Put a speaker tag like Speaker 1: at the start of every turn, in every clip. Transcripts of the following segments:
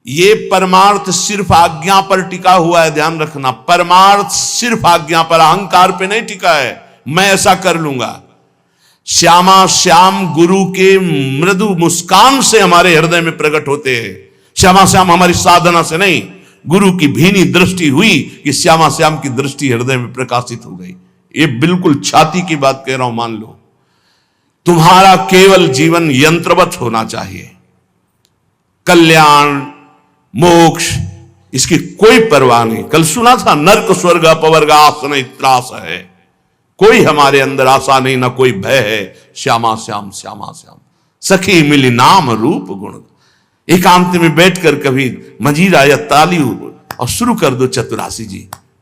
Speaker 1: ये परमार्थ सिर्फ आज्ञा पर टिका हुआ है, ध्यान रखना। परमार्थ सिर्फ आज्ञा पर, अहंकार पे नहीं टिका है मैं ऐसा कर लूंगा। श्यामा श्याम गुरु के मृदु मुस्कान से हमारे हृदय में प्रकट होते हैं। श्यामा श्याम हमारी साधना से नहीं, गुरु की भीनी दृष्टि हुई कि श्यामा श्याम की दृष्टि हृदय में प्रकाशित हो गई। ये बिल्कुल छाती की बात कह रहा हूं, मान लो। तुम्हारा केवल जीवन यंत्रवत होना चाहिए। कल्याण मोक्ष इसकी कोई परवाह नहीं। कल सुना था, नर्क स्वर्ग अपवर्ग आस नहीं त्रास है। कोई हमारे अंदर आशा नहीं, ना कोई भय है। श्यामा श्याम श्यामा श्याम सखी मिली नाम रूप गुण। एकांत में बैठकर कभी मजीरा या ताली और शुरू कर दो चतुरासी जी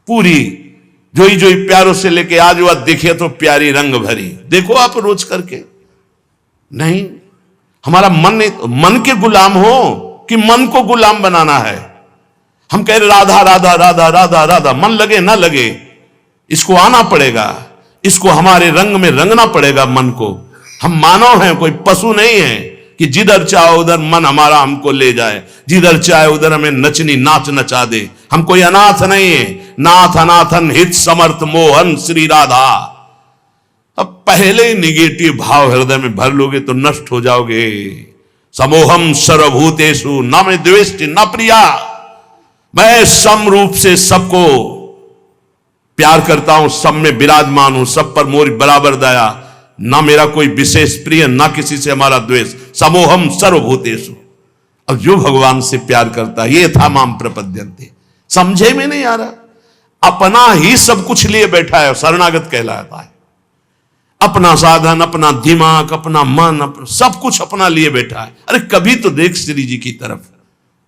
Speaker 1: पूरी, जोई जोई प्यारों से लेके आज वह देखे तो प्यारी रंग भरी। देखो आप रोज करके। नहीं, हमारा मन के गुलाम हो कि मन को गुलाम बनाना है। हम कह रहे राधा राधा राधा राधा राधा, मन लगे ना लगे इसको आना पड़ेगा, इसको हमारे रंग में रंगना पड़ेगा मन को। हम मानव हैं, कोई पशु नहीं है कि जिधर चाहे उधर मन हमारा हमको ले जाए, जिधर चाहे उधर हमें नचनी नाच नचा दे। हम कोई अनाथ नहीं है। नाथ अनाथन हित समर्थ मोहन श्री राधा। अब पहले ही निगेटिव भाव हृदय में भर लोगे तो नष्ट हो जाओगे। समोहम सर्वभूतेषु न में द्वेष्टि न प्रिया। मैं सम रूप से सबको प्यार करता हूं, सब में विराजमान हूं, सब पर मोरी बराबर दया। ना मेरा कोई विशेष प्रिय, ना किसी से हमारा द्वेष। समोहम सर्वभूतेषु। अब जो भगवान से प्यार करता है, ये था माम प्रपद्यन्ते। समझे में नहीं आ रहा। अपना ही सब कुछ लिए बैठा है, शरणागत कहलाता है। अपना साधन, अपना दिमाग, अपना मन, अपना सब कुछ अपना लिए बैठा है। अरे कभी तो देख श्री जी की तरफ,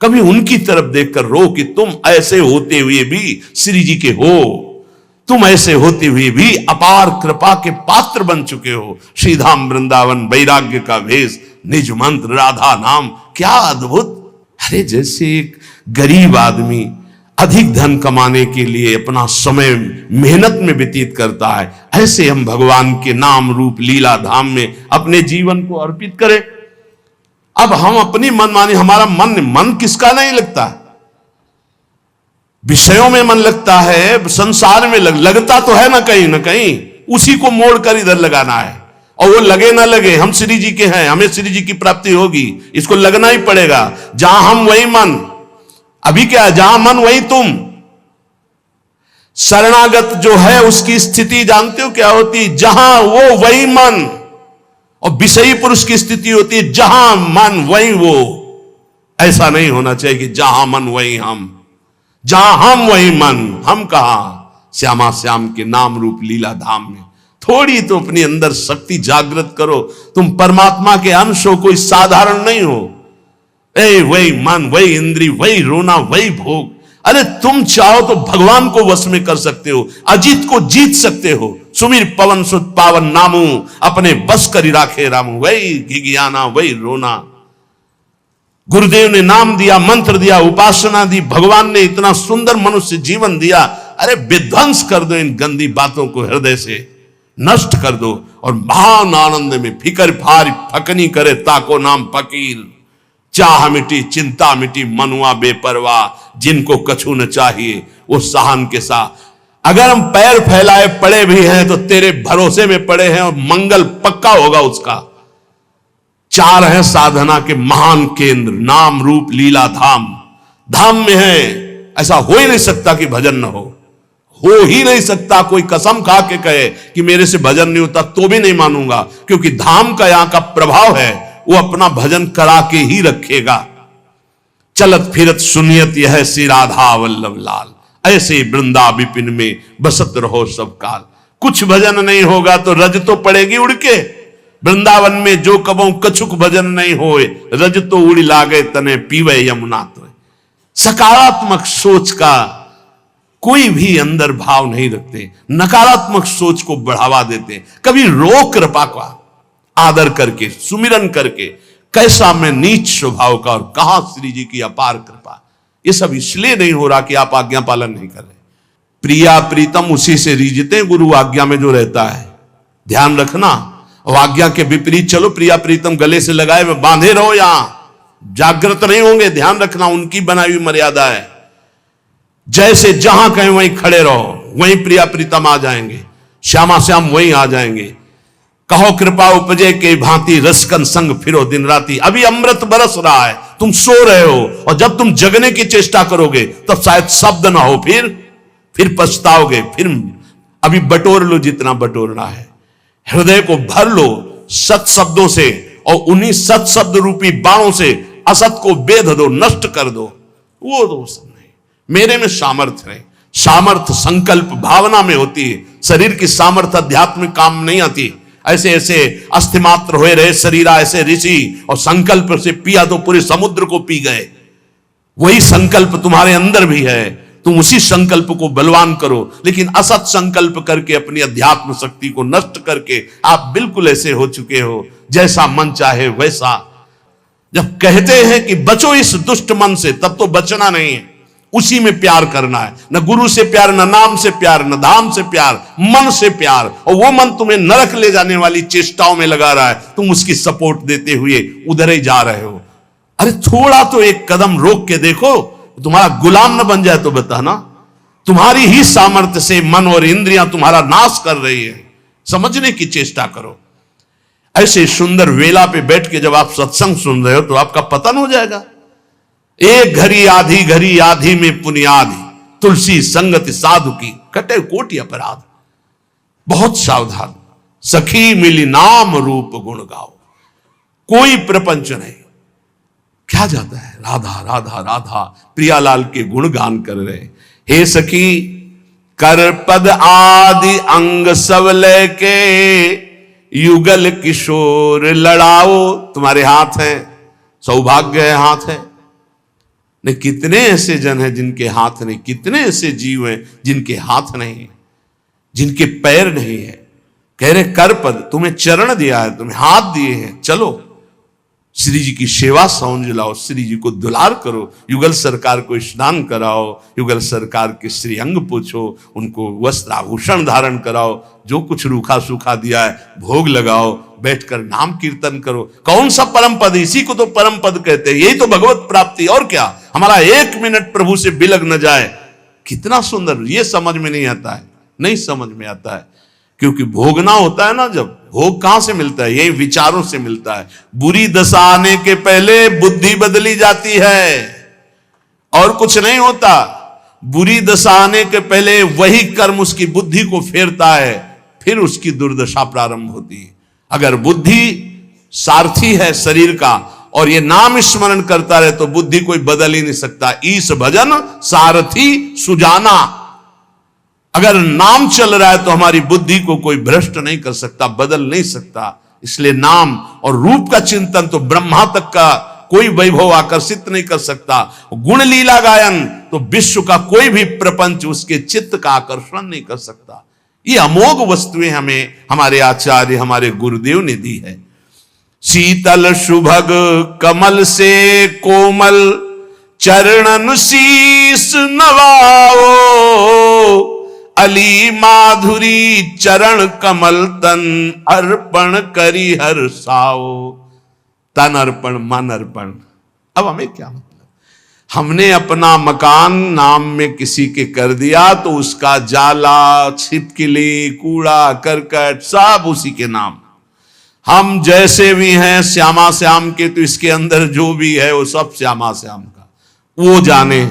Speaker 1: कभी उनकी तरफ देखकर रो कि तुम ऐसे होते हुए भी श्री जी के हो, तुम ऐसे होते हुए भी अपार कृपा के पात्र बन चुके हो। श्रीधाम वृंदावन वैराग्य का भेष, निज मंत्र राधा नाम, क्या अद्भुत। अरे जैसे एक गरीब आदमी अधिक धन कमाने के लिए अपना समय मेहनत में व्यतीत करता है, ऐसे हम भगवान के नाम रूप लीला धाम में अपने जीवन को अर्पित करें। अब हम अपनी मनमानी, हमारा मन किसका नहीं लगता, विषयों में मन लगता है, संसार में लगता तो है ना कहीं, उसी को मोड़कर इधर लगाना है। और वो लगे ना लगे, हम श्री जी के हैं, हमें श्री जी की प्राप्ति होगी, इसको लगना ही पड़ेगा। जहां हम वही मन। अभी क्या है, जहां मन वही तुम। शरणागत जो है उसकी स्थिति जानते हो क्या होती, जहां वो वही मन। और विषयी पुरुष की स्थिति होती है जहां मन वही वो। ऐसा नहीं होना चाहिए कि जहां मन वही हम, जहां हम वही मन। हम कहां, श्यामा श्याम के नाम रूप लीला धाम में। थोड़ी तो अपनी अंदर शक्ति जागृत करो। तुम परमात्मा के अंश हो, कोई साधारण नहीं हो। वही मन, वही इंद्री, वही रोना, वही भोग। अरे तुम चाहो तो भगवान को वश में कर सकते हो, अजीत को जीत सकते हो। सुमिर पवन सुत पावन नामू, अपने बस करी राखे रामू। वही घिघियाना, वही रोना। गुरुदेव ने नाम दिया, मंत्र दिया, उपासना दी, भगवान ने इतना सुंदर मनुष्य जीवन दिया। अरे विध्वंस कर दो इन गंदी बातों को, हृदय से नष्ट कर दो। और महान आनंद में फिकर फार फकनी करे ताको नाम फकीर। चाह मिटी चिंता मिटी मनुआ बेपरवाह। जिनको कछु न चाहिए वो सहन के साथ। अगर हम पैर फैलाए पड़े भी हैं तो तेरे भरोसे में पड़े हैं, और मंगल पक्का होगा उसका। चार है साधना के महान केंद्र, नाम रूप लीला धाम। धाम में है, ऐसा हो ही नहीं सकता कि भजन न हो ही नहीं सकता। कोई कसम खा के कहे कि मेरे से भजन नहीं होता तो भी नहीं मानूंगा, क्योंकि धाम का यहां का प्रभाव है, वो अपना भजन करा के ही रखेगा। चलत फिरत सुनियत यह श्री राधा वल्लभ लाल। ऐसे वृंदा विपिन में बसत रहो सब काल। कुछ भजन नहीं होगा तो रज तो पड़ेगी उड़ के। वृंदावन में जो कबों कछुक भजन नहीं होए, रज तो उड़ी लागे तने पीवे यमुना। तो सकारात्मक सोच का कोई भी अंदर भाव नहीं रखते, नकारात्मक सोच को बढ़ावा देते। कभी रो कृपा का आदर करके, सुमिरन करके, कैसा मैं नीच स्वभाव का और कहां श्री जी की अपार कृपा। ये सब इसलिए नहीं हो रहा कि आप आज्ञा पालन नहीं कर रहे। प्रिया प्रीतम उसी से रीझते, गुरु आज्ञा में जो रहता है। ध्यान रखना। और आज्ञा के विपरीत चलो, प्रिया प्रीतम गले से लगाए में बांधे रहो, यहां जागृत नहीं होंगे, ध्यान रखना, उनकी बनाई हुई मर्यादा है। जैसे जहां कहें वहीं खड़े रहो, वहीं प्रिया प्रीतम आ जाएंगे, श्यामा श्याम वहीं आ जाएंगे। कहो कृपा उपजे के भांति रसकन संग फिरो दिन राती। अभी अमृत बरस रहा है, तुम सो रहे हो, और जब तुम जगने की चेष्टा करोगे तब शायद शब्द ना हो, फिर पछताओगे। फिर अभी बटोर लो जितना बटोरना है, हृदय को भर लो सत शब्दों से, और उन्हीं सत शब्द रूपी बाणों से असत को बेध दो, नष्ट कर दो। वो दोस्त नहीं, मेरे में सामर्थ्य है। सामर्थ्य संकल्प भावना में होती है। शरीर की सामर्थ्य अध्यात्मिक काम नहीं आती। ऐसे ऐसे अस्थिमात्र हुए रहे शरीरा ऐसे ऋषि, और संकल्प से पिया तो पूरे समुद्र को पी गए। वही संकल्प तुम्हारे अंदर भी है, तुम उसी संकल्प को बलवान करो। लेकिन असत संकल्प करके अपनी अध्यात्म शक्ति को नष्ट करके आप बिल्कुल ऐसे हो चुके हो, जैसा मन चाहे वैसा। जब कहते हैं कि बचो इस दुष्ट मन से, तब तो बचना नहीं है, उसी में प्यार करना है। न गुरु से प्यार, न नाम से प्यार, न धाम से प्यार, मन से प्यार। और वो मन तुम्हें नरक ले जाने वाली चेष्टाओं में लगा रहा है, तुम उसकी सपोर्ट देते हुए उधर ही जा रहे हो। अरे थोड़ा तो एक कदम रोक के देखो, तुम्हारा गुलाम न बन जाए तो बताना। तुम्हारी ही सामर्थ्य से मन और इंद्रियां तुम्हारा नाश कर रही है, समझने की चेष्टा करो। ऐसे सुंदर वेला पे बैठ के जब आप सत्संग सुन रहे हो तो आपका पतन हो जाएगा। एक घड़ी आधी में पुनियादि, तुलसी संगति साधु की कटे कोटि अपराध। बहुत सावधान, सखी मिली नाम रूप गुण गाओ। कोई प्रपंच नहीं, क्या जाता है, राधा राधा राधा, प्रियालाल के गुणगान कर रहे। हे सखी कर पद आदि अंग सब लेके, युगल किशोर लड़ाओ। तुम्हारे हाथ है, सौभाग्य है, हाथ है। नहीं, कितने ऐसे जन हैं जिनके हाथ नहीं, कितने ऐसे जीव हैं जिनके हाथ नहीं है, जिनके पैर नहीं है। कह रहे कर पद, तुम्हें चरण दिया है, तुम्हें हाथ दिए हैं, चलो श्री जी की सेवा समझ लाओ, श्री जी को दुलार करो, युगल सरकार को स्नान कराओ, युगल सरकार के श्री अंग पूछो, उनको वस्त्र आभूषण धारण कराओ, जो कुछ रूखा सूखा दिया है भोग लगाओ, बैठकर नाम कीर्तन करो। कौन सा परम पद, इसी को तो परम पद कहते हैं। यही तो भगवत प्राप्ति, और क्या। हमारा एक मिनट प्रभु से बिलग न जाए, कितना सुंदर। ये समझ में नहीं आता है, नहीं समझ में आता है, क्योंकि भोगना होता है ना। जब भोग कहां से मिलता है, यही विचारों से मिलता है। बुरी दशा आने के पहले बुद्धि बदली जाती है, और कुछ नहीं होता। बुरी दशा आने के पहले वही कर्म उसकी बुद्धि को फेरता है, फिर उसकी दुर्दशा प्रारंभ होती है। अगर बुद्धि सारथी है शरीर का, और ये नाम स्मरण करता रहे, तो बुद्धि कोई बदल ही नहीं सकता। ईश भजन सारथी सुजाना। अगर नाम चल रहा है तो हमारी बुद्धि को कोई भ्रष्ट नहीं कर सकता, बदल नहीं सकता। इसलिए नाम और रूप का चिंतन तो ब्रह्मा तक का कोई वैभव आकर्षित नहीं कर सकता। गुण लीला गायन तो विश्व का कोई भी प्रपंच उसके चित्त का आकर्षण नहीं कर सकता। ये अमोघ वस्तुएं हमें हमारे आचार्य, हमारे गुरुदेव ने दी है। शीतल सुभग कमल से कोमल, चरणन शीस नवाओ। अली माधुरी चरण कमल तन, अर्पण करी हर्षाओ। तन अर्पण, मन अर्पण। अब हमें क्या मतलब, हमने अपना मकान नाम में किसी के कर दिया, तो उसका जाला, छिपकली, कूड़ा करकट सब उसी के नाम। हम जैसे भी हैं श्यामा श्याम के, तो इसके अंदर जो भी है वो सब श्यामा श्याम का। वो जाने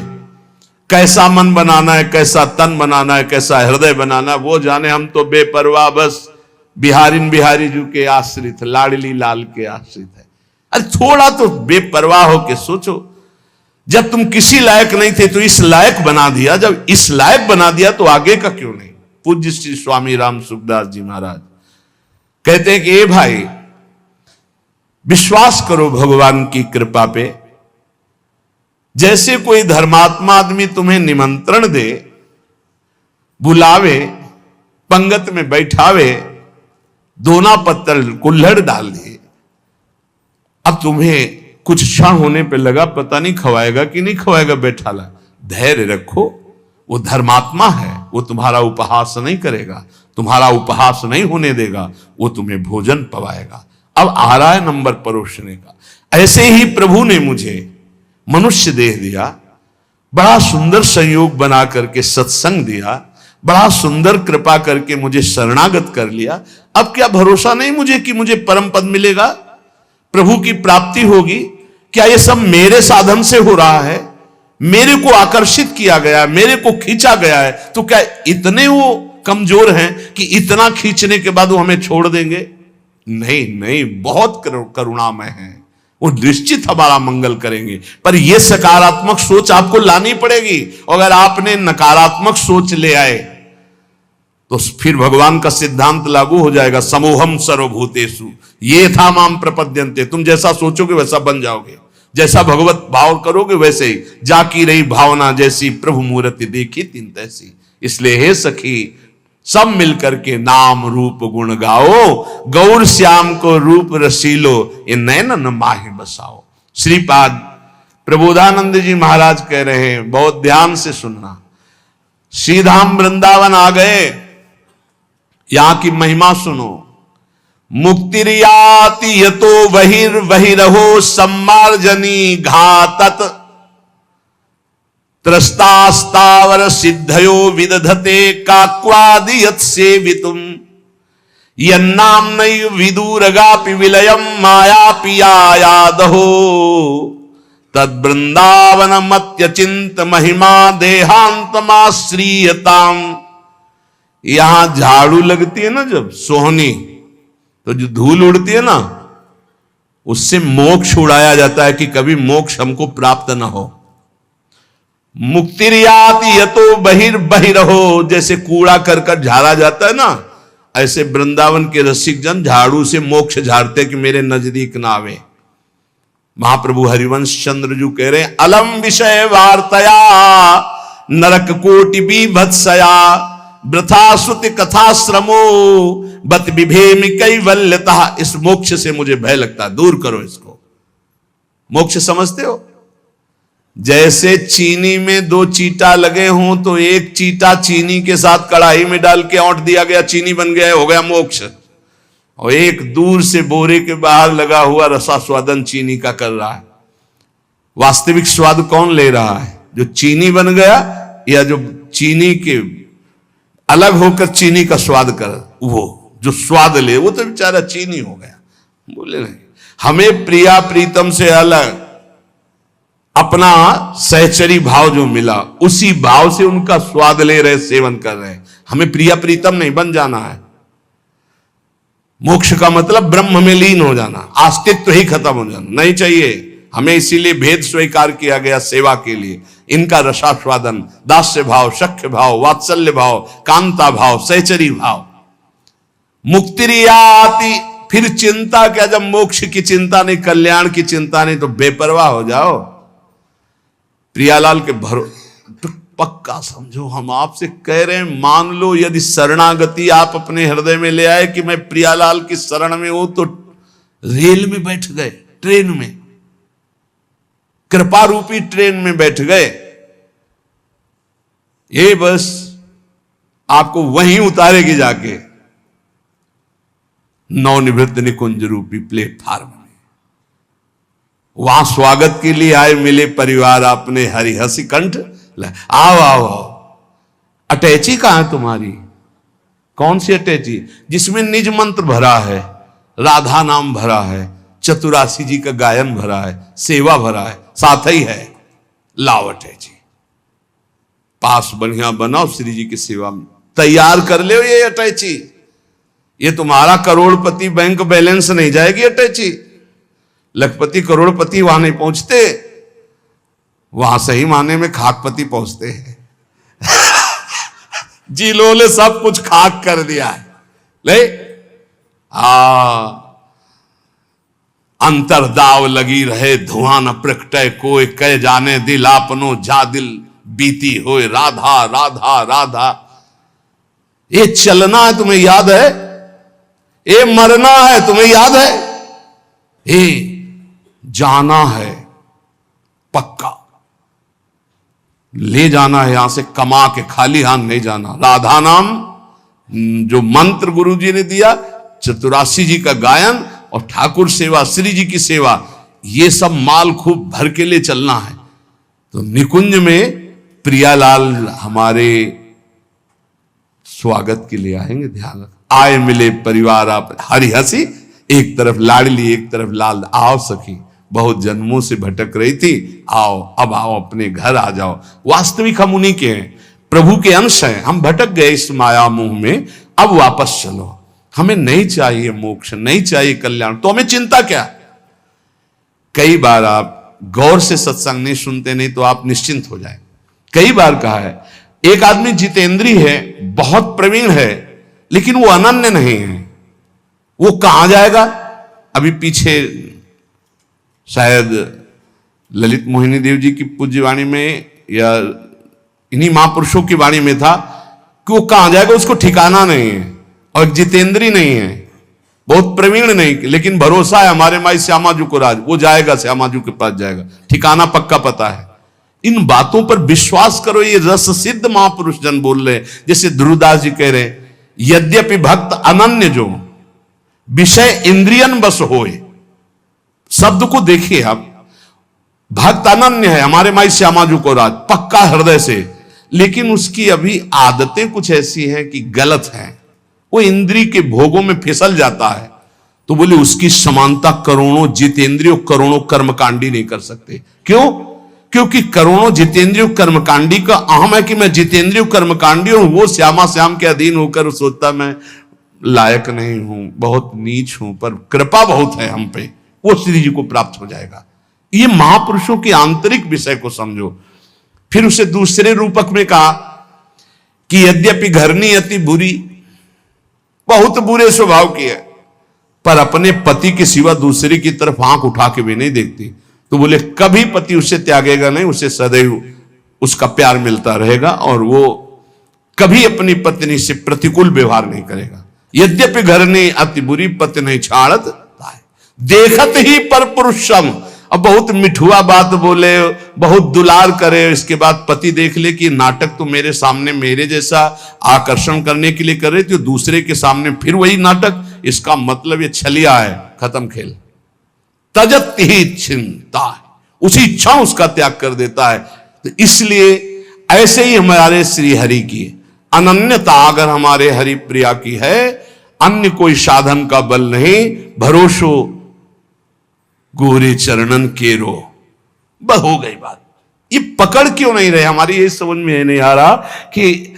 Speaker 1: कैसा मन बनाना है, कैसा तन बनाना है, कैसा हृदय बनाना है, वो जाने। हम तो बेपरवाह बस बिहारी जी के आश्रित, लाडली लाल के आश्रित है। अरे थोड़ा तो बेपरवाह हो के सोचो। जब तुम किसी लायक नहीं थे तो इस लायक बना दिया, जब इस लायक बना दिया तो आगे का क्यों नहीं। पूज्य श्री स्वामी राम सुखदास जी महाराज कहते हैं कि ए भाई, विश्वास करो भगवान की कृपा पे। जैसे कोई धर्मात्मा आदमी तुम्हें निमंत्रण दे, बुलावे, पंगत में बैठावे, दोना पत्तल कुल्हड़ डाल दिए। अब तुम्हें कुछ क्षण होने पे लगा पता नहीं खवाएगा कि नहीं खवाएगा, बैठा ला। धैर्य रखो, वो धर्मात्मा है, वो तुम्हारा उपहास नहीं करेगा, तुम्हारा उपहास नहीं होने देगा, वो तुम्हें भोजन पवाएगा। अब आ रहा है नंबर परोसने का। ऐसे ही प्रभु ने मुझे मनुष्य देह दिया, बड़ा सुंदर संयोग बना करके सत्संग दिया, बड़ा सुंदर कृपा करके मुझे शरणागत कर लिया। अब क्या भरोसा नहीं मुझे कि मुझे परम पद मिलेगा, प्रभु की प्राप्ति होगी? क्या ये सब मेरे साधन से हो रहा है? मेरे को आकर्षित किया गया, मेरे को खींचा गया है, तो क्या इतने वो कमजोर हैं कि इतना खींचने के बाद वो हमें छोड़ देंगे? नहीं नहीं, बहुत करुणामय है, वो निश्चित हमारा मंगल करेंगे। पर यह सकारात्मक सोच आपको लानी पड़ेगी। अगर आपने नकारात्मक सोच ले आए तो फिर भगवान का सिद्धांत लागू हो जाएगा, समूहम सर्वभूतेषु ये था माम प्रपद्यन्ते। तुम जैसा सोचोगे वैसा बन जाओगे, जैसा भगवत भाव करोगे वैसे ही। जाकी रही भावना जैसी, प्रभु मूर्ति देखी तीन तैसी। इसलिए हे सखी, सब मिलकर के नाम रूप गुण गाओ, गौर श्याम को रूप रसीलो, ये नैनन माहि बसाओ। श्रीपाद प्रबोधानंद जी महाराज कह रहे हैं, बहुत ध्यान से सुनना। श्रीधाम वृंदावन आ गए, यहां की महिमा सुनो। मुक्तिर्याति यतो बहिर्बहिरहो सम्मार्जनी घातत, त्रस्तास्तावर सिद्धयो विदधते काक्वादियत सेवितुम, यन्नाम्नैव विदूरगापि विलयम मायापि यादहो, तद्वृंदावनमत्यचिंत महिमा देहांतमाश्रीयताम। यहां झाड़ू लगती है ना जब सोहनी, तो जो धूल उड़ती है ना, उससे मोक्ष उड़ाया जाता है कि कभी मोक्ष हमको प्राप्त ना हो। मुक्तिर्याति यतो बहिर्बहिरहो, जैसे कूड़ा करकट झाड़ा जाता है ना, ऐसे वृंदावन के रसिक जन झाड़ू से मोक्ष झाड़ते कि मेरे नजदीक ना आवे। महाप्रभु हरिवंश चंद्र जी कह रहे हैं, अलम विषय वार्तया नरक कोटि बीभत्सया, वृथा श्रुति कथा श्रमो बत विभेमि कैवल्यता। इस मोक्ष से मुझे भय लगता है, दूर करो इसको। मोक्ष समझते हो? जैसे चीनी में दो चीटा लगे हों तो एक चीटा चीनी के साथ कढ़ाई में डाल के औंट दिया गया, चीनी बन गया, हो गया मोक्ष। और एक दूर से बोरे के बाहर लगा हुआ रसास्वादन चीनी का कर रहा है। वास्तविक स्वाद कौन ले रहा है? जो चीनी बन गया या जो चीनी के अलग होकर चीनी का स्वाद कर, वो जो स्वाद ले वो तो बेचारा चीनी हो गया। बोले नहीं, हमें प्रिया प्रीतम से अलग अपना सहचरी भाव जो मिला, उसी भाव से उनका स्वाद ले रहे, सेवन कर रहे हैं। हमें प्रिया प्रीतम नहीं बन जाना है। मोक्ष का मतलब ब्रह्म में लीन हो जाना, अस्तित्व ही खत्म हो जाना नहीं चाहिए हमें। इसीलिए भेद स्वीकार किया गया सेवा के लिए। इनका रसास्वादन, दास्य भाव, सख्य भाव, वात्सल्य भाव, कांता भाव, सहचरी भाव। मुक्तिर्याति, फिर चिंता क्या? जब मोक्ष की चिंता नहीं, कल्याण की चिंता नहीं, तो बेपरवाह हो जाओ। प्रियालाल के तो पक्का समझो, हम आपसे कह रहे हैं, मान लो यदि शरणागति आप अपने हृदय में ले आए कि मैं प्रियालाल की शरण में हूं, तो रेल में बैठ गए, ट्रेन में, कृपा रूपी ट्रेन में बैठ गए। ये बस आपको वहीं उतारेगी जाके नवनिवृत्त निकुंज रूपी प्लेटफार्म में। वहां स्वागत के लिए आए मिले परिवार अपने, हरि हसी कंठ, आओ आओ आओ। अटैची कहां है तुम्हारी? कौन सी अटैची? जिसमें निज मंत्र भरा है, राधा नाम भरा है, चतुरासी जी का गायन भरा है, सेवा भरा है, साथ ही है। लाओ अटैची, पास बढ़िया बनाओ, श्री जी की सेवा में तैयार कर ले। ये अटैची, ये तुम्हारा करोड़पति बैंक बैलेंस नहीं जाएगी अटैची। लखपति करोड़पति वहां नहीं पहुंचते, वहां सही माने में खाकपति पहुंचते हैं। जिलों ने सब कुछ खाक कर दिया है। ले अंतरदाव लगी रहे, धुआं न प्रकटे कोई, कह जाने दिल आपनो जा दिल बीती होए, राधा राधा राधा। ये चलना है तुम्हें याद है? ये मरना है तुम्हें याद है? ये जाना है पक्का, ले जाना है यहां से, कमा के खाली हाथ नहीं जाना। राधा नाम जो मंत्र गुरु जी ने दिया, चतुरासी जी का गायन और ठाकुर सेवा, श्री जी की सेवा, ये सब माल खूब भर के लिए चलना है। तो निकुंज में प्रियालाल हमारे स्वागत के लिए आएंगे, ध्यान रख। आए मिले परिवार आप हरी हंसी, एक तरफ लाडली एक तरफ लाल। आओ सखी, बहुत जन्मों से भटक रही थी, आओ अब आओ, अपने घर आ जाओ। वास्तविक हम उन्हीं के हैं, प्रभु के अंश हैं। हम भटक गए इस माया मोह में, अब वापस चलो। हमें नहीं चाहिए मोक्ष, नहीं चाहिए कल्याण, तो हमें चिंता क्या। कई बार आप गौर से सत्संग नहीं सुनते, नहीं तो आप निश्चिंत हो जाए। कई बार कहा है, एक आदमी जितेंद्रीय है, बहुत प्रवीण है, लेकिन वो अनन्य नहीं है। वो कहां जाएगा। अभी पीछे शायद ललित मोहिनी देव जी की पूज्य वाणी में या इन्हीं महापुरुषों की वाणी में था कि वो कहां जाएगा उसको ठिकाना नहीं है, और जितेंद्रीय नहीं है, बहुत प्रवीण नहीं, लेकिन भरोसा है हमारे माई श्यामाजू को राज, वो जाएगा, श्यामाजू के पास जाएगा, ठिकाना पक्का पता है। इन बातों पर विश्वास करो, ये रस सिद्ध महापुरुष जन बोल रहे हैं। जैसे ध्रुवदास जी कह रहे हैं, यद्यपि भक्त अनन्य जो विषय इंद्रियन बस होए। शब्द को देखिए आप, भक्त अनन्य है हमारे माई श्यामाजू को राज, पक्का हृदय से, लेकिन उसकी अभी आदतें कुछ ऐसी हैं कि गलत हैं, वो इंद्रिय के भोगों में फिसल जाता है। तो बोले उसकी समानता करोड़ों जितेंद्रियों करोड़ों कर्मकांडी नहीं कर सकते। क्यों? क्योंकि करोड़ों जितेंद्रियों कर्मकांडी का अहम है कि मैं जितेंद्रियों कर्मकांडी हूं, वो श्यामा श्याम के अधीन होकर सोचता मैं लायक नहीं हूं, बहुत नीच हूं, पर कृपा बहुत है हम पे, वो श्री जी को प्राप्त हो जाएगा। ये महापुरुषों के आंतरिक विषय को समझो। फिर उसे दूसरे रूपक में कहा कि यद्यपि घरनी अति बुरी, बहुत बुरे स्वभाव की है, पर अपने पति के सिवा दूसरे की तरफ आंख उठा के भी नहीं देखती। तो बोले कभी पति उसे त्यागेगा नहीं, उसे सदैव उसका प्यार मिलता रहेगा, और वो कभी अपनी पत्नी से प्रतिकूल व्यवहार नहीं करेगा। यद्यपि घरनी अति बुरी, पति नहीं छाड़त देखत ही पर पुरुषम। अब बहुत मिठुआ बात बोले, बहुत दुलार करे, इसके बाद पति देख ले कि नाटक तो मेरे सामने मेरे जैसा आकर्षण करने के लिए कर रहे थे, दूसरे के सामने फिर वही नाटक, इसका मतलब ये छलिया है, खत्म खेल। तजत ही चिंता, उसी इच्छा उसका त्याग कर देता है। तो इसलिए ऐसे ही हमारे श्री हरि की अनन्यता अगर हमारे हरि प्रिया की है, अन्य कोई साधन का बल नहीं, भरोसो गोरे चरणन केरो। बस हो गई बात। ये पकड़ क्यों नहीं रहे हमारी, ये समझ में नहीं आ रहा कि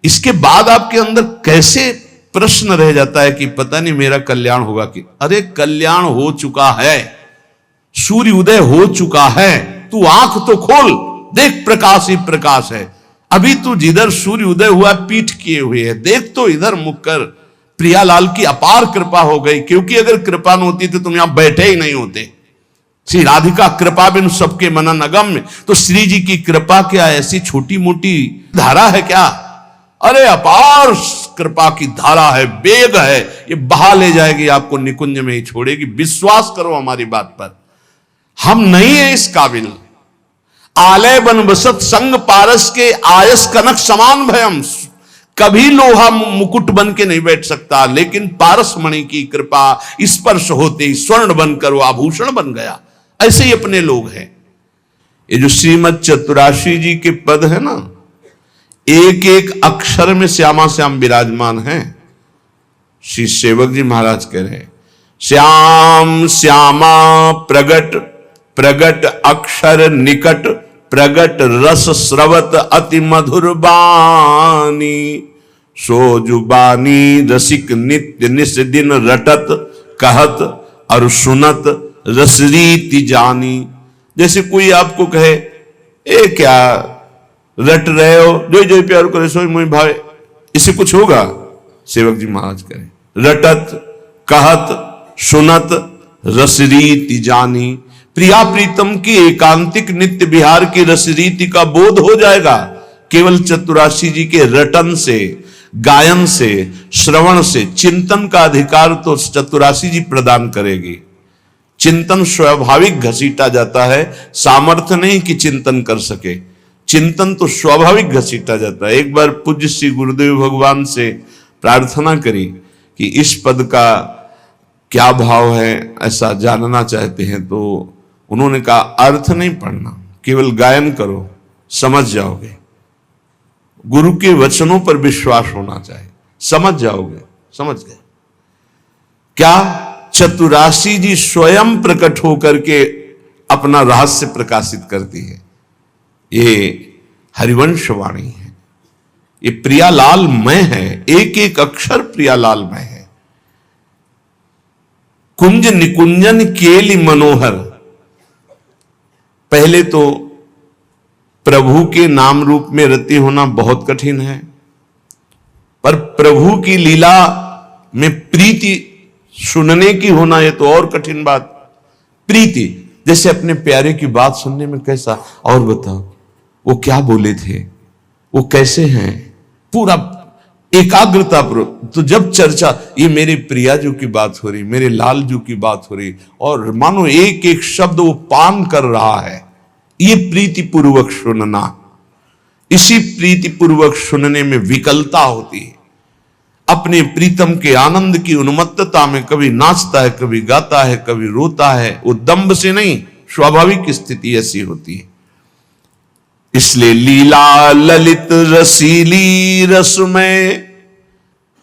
Speaker 1: इसके बाद आपके अंदर कैसे प्रश्न रह जाता है कि पता नहीं मेरा कल्याण होगा कि, अरे कल्याण हो चुका है, सूर्य उदय हो चुका है, तू आंख तो खोल, देख प्रकाश ही प्रकाश है। अभी तू जिधर सूर्य उदय हुआ पीठ किए हुए है, देख तो इधर मुख कर। प्रियालाल की अपार कृपा हो गई, क्योंकि अगर कृपा न होती तो तुम यहां बैठे ही नहीं होते। श्री राधिका कृपा बिन सबके मनन अगम्य। तो श्री जी की कृपा क्या ऐसी छोटी मोटी धारा है क्या? अरे अपार कृपा की धारा है, वेग है, ये बहा ले जाएगी आपको, निकुंज में ही छोड़ेगी। विश्वास करो हमारी बात पर, हम नहीं है इस काबिल। आलय बन बसत संग पारस के आयस कनक समान भयम। कभी लोहा मुकुट बन के नहीं बैठ सकता, लेकिन पारस मणि की कृपा स्पर्श होते ही स्वर्ण बनकर वो आभूषण बन गया। ऐसे ही अपने लोग हैं। ये जो श्रीमद चतुराशी जी के पद है ना, एक एक अक्षर में श्यामा श्याम विराजमान है। श्री सेवक जी महाराज कह रहे हैं, श्याम श्यामा प्रगट प्रगट अक्षर निकट, प्रगट रस स्रवत अति मधुर बानी। सो जुबानी रसिक नित्य निस दिन रटत, कहत और सुनत रसरीति जानी। जैसे कोई आपको कहे, ए क्या रट रहे हो, जो जो प्यार करे सो मोहि भावे, इससे कुछ होगा? सेवक जी महाराज करें, रटत कहत सुनत रसरीति जानी। प्रिया प्रीतम की एकांतिक नित्य विहार की रसरीति का बोध हो जाएगा केवल चतुराशी जी के रटन से, गायन से, श्रवण से। चिंतन का अधिकार तो चतुराशी जी प्रदान करेगी। चिंतन स्वाभाविक घसीटा जाता है, सामर्थ्य नहीं कि चिंतन कर सके। चिंतन तो स्वाभाविक घसीटा जाता है। एक बार पूज्य श्री गुरुदेव भगवान से प्रार्थना करी कि इस पद का क्या भाव है, ऐसा जानना चाहते हैं। तो उन्होंने कहा अर्थ नहीं पढ़ना, केवल गायन करो, समझ जाओगे। गुरु के वचनों पर विश्वास होना चाहिए, समझ जाओगे। समझ गए क्या? चतुरासी जी स्वयं प्रकट होकर के अपना रहस्य प्रकाशित करती है। ये हरिवंश वाणी है, ये प्रियालाल मय है, एक एक अक्षर प्रियालाल मय है। कुंज निकुंजन केली मनोहर। पहले तो प्रभु के नाम रूप में रति होना बहुत कठिन है, पर प्रभु की लीला में प्रीति सुनने की होना यह तो और कठिन बात। प्रीति जैसे अपने प्यारे की बात सुनने में कैसा, और बताओ वो क्या बोले थे, वो कैसे हैं, पूरा एकाग्रता। तो जब चर्चा ये मेरे प्रियाजू की बात हो रही, मेरे लालजू की बात हो रही, और मानो एक एक शब्द वो पान कर रहा है, ये प्रीतिपूर्वक सुनना। इसी प्रीतिपूर्वक सुनने में विकलता होती है। अपने प्रीतम के आनंद की उन्मत्तता में कभी नाचता है, कभी गाता है, कभी रोता है। वो दंभ से नहीं, स्वाभाविक स्थिति ऐसी होती है। इसलिए लीला ललित रसीली रसमय,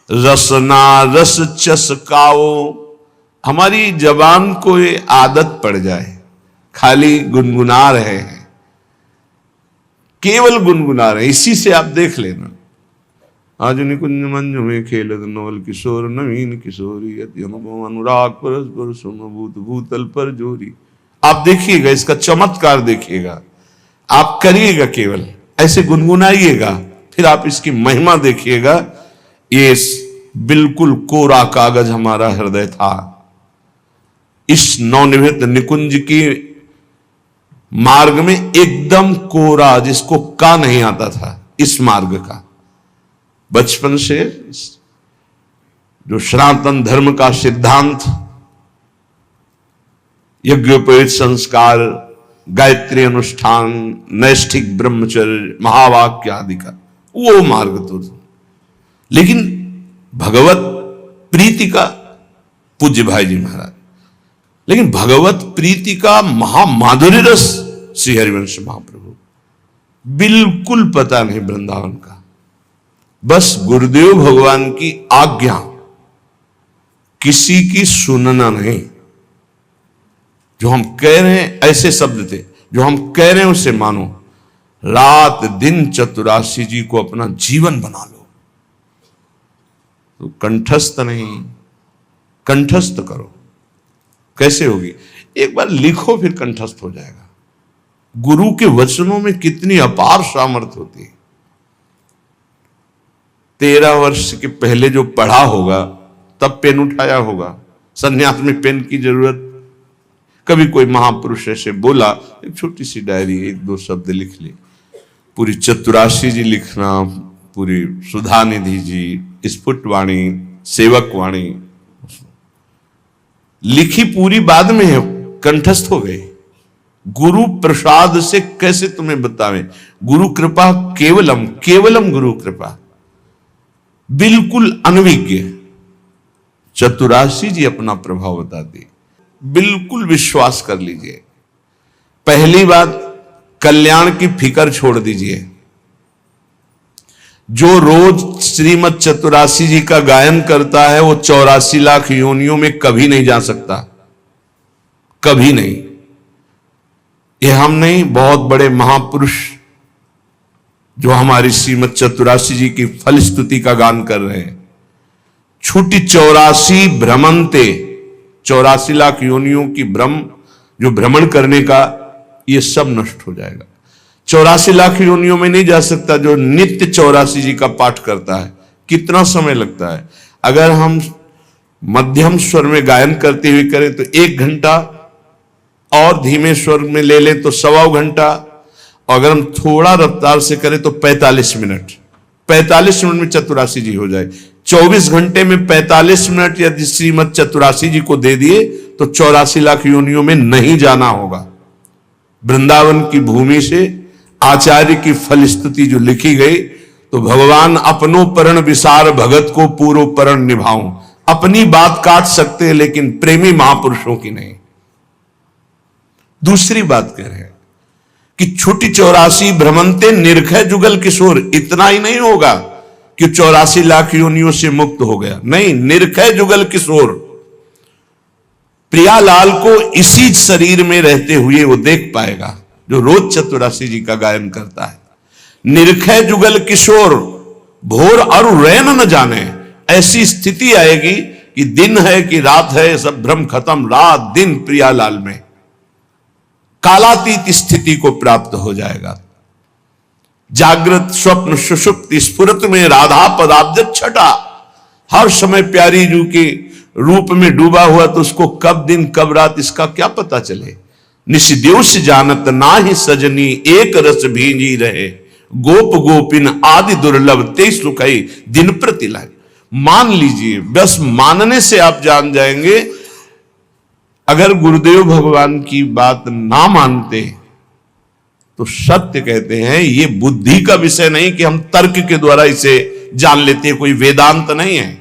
Speaker 1: रसना रस चसकाओ। हमारी जबान को ये आदत पड़ जाए, खाली गुनगुना रहे हैं, केवल गुनगुना रहे हैं। इसी से आप देख लेना, आज निकुंज मंज में खेलत नवल किशोर नवीन किशोरी, अति अनुभव अनुराग परस्पर सुमभूत भूतल पर जोरी। आप देखिएगा, इसका चमत्कार देखिएगा, आप करिएगा, केवल ऐसे गुनगुनाइएगा, फिर आप इसकी महिमा देखिएगा। ये बिल्कुल कोरा कागज हमारा हृदय था। इस नवनिर्मित निकुंज की मार्ग में एकदम कोरा, जिसको का नहीं आता था इस मार्ग का। बचपन से जो सनातन धर्म का सिद्धांत, यज्ञोपवीत संस्कार, गायत्री अनुष्ठान, नैष्ठिक ब्रह्मचर्य, महावाक्य आदि का वो मार्ग तो था। लेकिन भगवत प्रीति का, पूज्य भाई जी महाराज, लेकिन भगवत प्रीति का महामाधुर्य रस श्री हरिवंश महाप्रभु बिल्कुल पता नहीं वृंदावन का। बस गुरुदेव भगवान की आज्ञा, किसी की सुनना नहीं। जो हम कह रहे हैं ऐसे शब्द थे, जो हम कह रहे हैं उसे मानो। रात दिन चतुरासी जी को अपना जीवन बना लो। तो कंठस्थ नहीं, कंठस्थ करो। कैसे होगी? एक बार लिखो, फिर कंठस्थ हो जाएगा। गुरु के वचनों में कितनी अपार सामर्थ्य होती है। 13 वर्ष के पहले जो पढ़ा होगा, तब पेन उठाया होगा। संन्यास में पेन की जरूरत, कभी कोई महापुरुष ऐसे बोला, एक छोटी सी डायरी, 1-2 शब्द लिख ली। पूरी चतुरासी जी लिखना, पूरी सुधा निधि जी, स्फुट वाणी, सेवक वाणी लिखी पूरी, बाद में है, कंठस्थ हो गए। गुरु प्रसाद से कैसे तुम्हें बतावें? गुरु कृपा केवलम, केवलम गुरु कृपा, बिल्कुल अनविज्ञ। चतुरासी जी अपना प्रभाव बताती, बिल्कुल विश्वास कर लीजिए। पहली बात, कल्याण की फिकर छोड़ दीजिए। जो रोज श्रीमद चतुरासी जी का गायन करता है, वो 84 लाख योनियों में कभी नहीं जा सकता, कभी नहीं। ये हम नहीं, बहुत बड़े महापुरुष जो हमारी श्रीमद चतुरासी जी की फलस्तुति का गान कर रहे हैं। छुटी 84 भ्रमंते, 84 लाख योनियों की भ्रम, जो भ्रमण करने का, ये सब नष्ट हो जाएगा। 84 लाख योनियों में नहीं जा सकता जो नित्य 84 जी का पाठ करता है। कितना समय लगता है? अगर हम मध्यम स्वर में गायन करते हुए करें तो 1 घंटा, और धीमे स्वर में ले लें तो 1.25 घंटा, और अगर हम थोड़ा रफ्तार से करें तो 45 मिनट। 45 मिनट में चतुरासी जी हो जाए। 24 घंटे में 45 मिनट यदि श्रीमद चतुरासी जी को दे दिए तो 84 लाख योनियों में नहीं जाना होगा। वृंदावन की भूमि से आचार्य की फलस्तुति जो लिखी गई, तो भगवान अपनो परण विसार भगत को पूरो परण निभाऊं। अपनी बात काट सकते हैं, लेकिन प्रेमी महापुरुषों की नहीं। दूसरी बात कह रहे हैं कि छुटी 84 भ्रमंते निर्खय जुगल किशोर। इतना ही नहीं होगा कि 84 लाख योनियों से मुक्त हो गया, नहीं, निर्खय जुगल किशोर प्रियालाल को इसी शरीर में रहते हुए वो देख पाएगा जो रोज चतुरासी जी का गायन करता है। निर्खय जुगल किशोर भोर और रैन न जाने, ऐसी स्थिति आएगी कि दिन है कि रात है, सब भ्रम खत्म, रात दिन प्रियालाल में कालातीत स्थिति को प्राप्त हो जाएगा। जागृत स्वप्न सुषुप्त स्फुरत में राधा पदाब्ज छटा, हर समय प्यारी जू के रूप में डूबा हुआ, तो उसको कब दिन कब रात इसका क्या पता चले। निशिदेश जानत ना ही सजनी एक रस भींजी रहे, गोप गोपिन आदि दुर्लभ ते सुखई दिन प्रति लाए। मान लीजिए, बस मानने से आप जान जाएंगे। अगर गुरुदेव भगवान की बात ना मानते तो सत्य कहते हैं ये बुद्धि का विषय नहीं कि हम तर्क के द्वारा इसे जान लेते, कोई वेदांत नहीं है।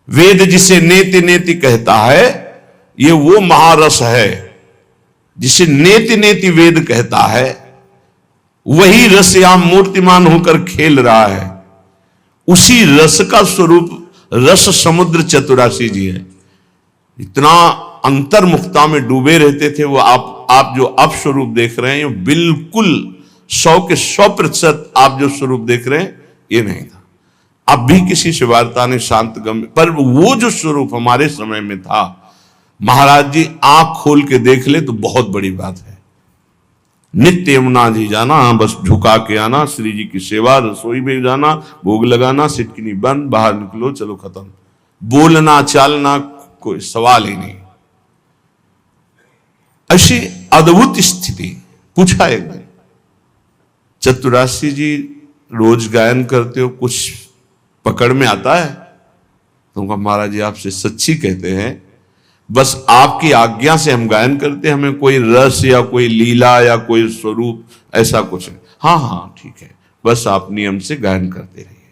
Speaker 1: वेद जिसे नेति नेति कहता है, ये वो महारस है जिसे नेति नेति वेद कहता है, वही रस यहां मूर्तिमान होकर खेल रहा है। उसी रस का स्वरूप रस समुद्र चतुरासी जी है। इतना अंतर्मुखता में डूबे रहते थे वो। आप जो अब स्वरूप देख रहे हैं, बिल्कुल 100 के 100% आप जो स्वरूप देख रहे हैं ये नहीं था। अब भी किसी से वार्ता ने शांत गम, पर वो जो स्वरूप हमारे समय में था, महाराज जी आंख खोल के देख ले तो बहुत बड़ी बात है। नित्य यमुना जी जाना, बस झुका के आना, श्री जी की सेवा, रसोई में जाना, भोग लगाना, सिटकिनी बंद, बाहर निकलो, चलो खत्म। बोलना चालना कोई सवाल ही नहीं। ऐसी अद्भुत स्थिति। पूछा एक दिन, चतुरासी जी रोज गायन करते हो, कुछ पकड़ में आता है? तो कहा महाराज जी आपसे सच्ची कहते हैं, बस आपकी आज्ञा से हम गायन करते, हमें कोई रस या कोई लीला या कोई स्वरूप ऐसा कुछ नहीं। हाँ हाँ ठीक है, बस आप नियम से गायन करते रहिए।